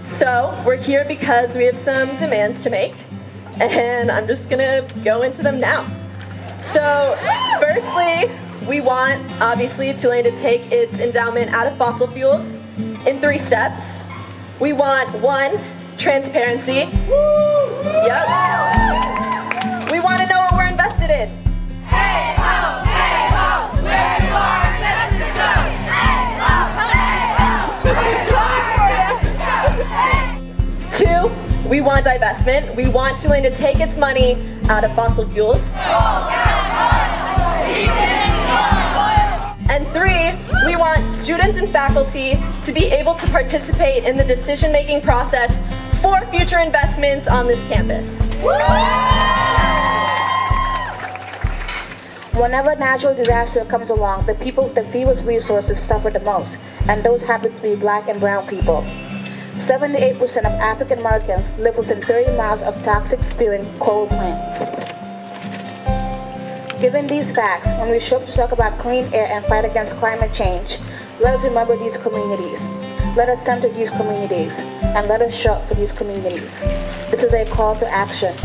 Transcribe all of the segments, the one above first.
So we're here because we have some demands to make, and I'm just gonna go into them now. So firstly, we want, obviously, Tulane to take its endowment out of fossil fuels in 3 steps. We want 1, transparency. Yep. We want to know what we're invested in. Hey ho, where do our investments go? Hey ho, 2, we want divestment. We want Tulane to take its money out of fossil fuels. And 3, we want students and faculty to be able to participate in the decision-making process for future investments on this campus. Whenever natural disaster comes along, the people with the fewest resources suffer the most, and those happen to be black and brown people. 78% of African Americans live within 30 miles of toxic spewing coal plants. Given these facts, when we show up to talk about clean air and fight against climate change, let us remember these communities. Let us center these communities, and let us show up for these communities. This is a call to action.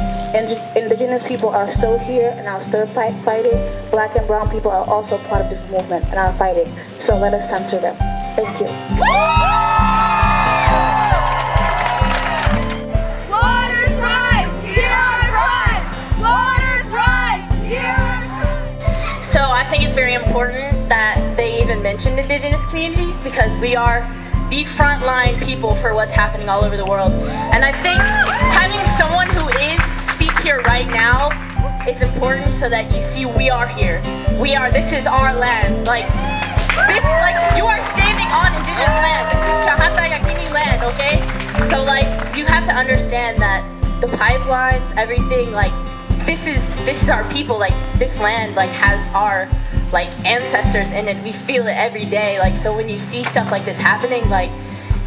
Indigenous people are still here and are still fighting. Black and brown people are also part of this movement and are fighting. So let us center them. Thank you. Waters rise, here I rise. Waters rise, here I rise. So I think it's very important that they even mention Indigenous communities, because we are the frontline people for what's happening all over the world. And I think having someone who is speak here right now is important, so that you see we are here. This is our land. You are standing on Indigenous land. This is Chahatayakini land, okay? So you have to understand that the pipelines, everything, this is our people. This land has our ancestors in it. We feel it every day. So when you see stuff like this happening,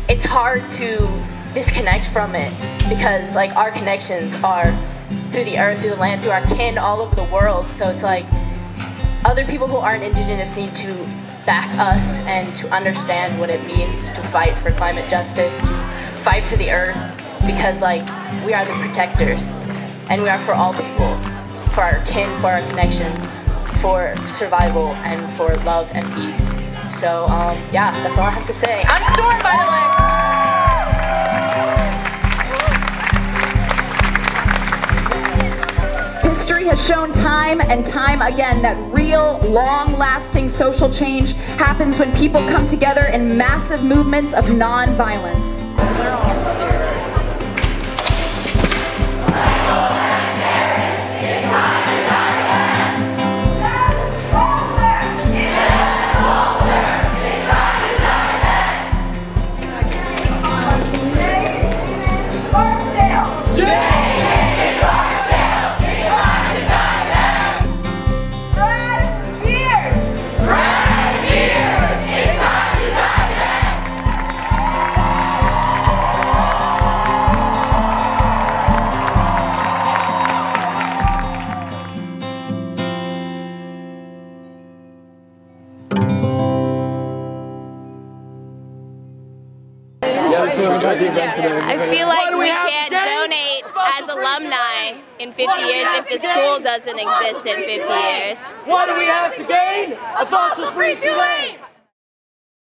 it's hard to disconnect from it, because our connections are through the earth, through the land, through our kin all over the world. So it's other people who aren't Indigenous need to back us and to understand what it means to fight for climate justice, to fight for the earth, because we are the protectors, and we are for all people, for our kin, for our connection, for survival, and for love and peace. So yeah, that's all I have to say. I'm Storm, by the way. History has shown time and time again that real, long-lasting social change happens when people come together in massive movements of non-violence. I feel like we can't donate as alumni in 50 years if the school doesn't exist in 50 years. What do we have to gain? A fossil-free Tulane!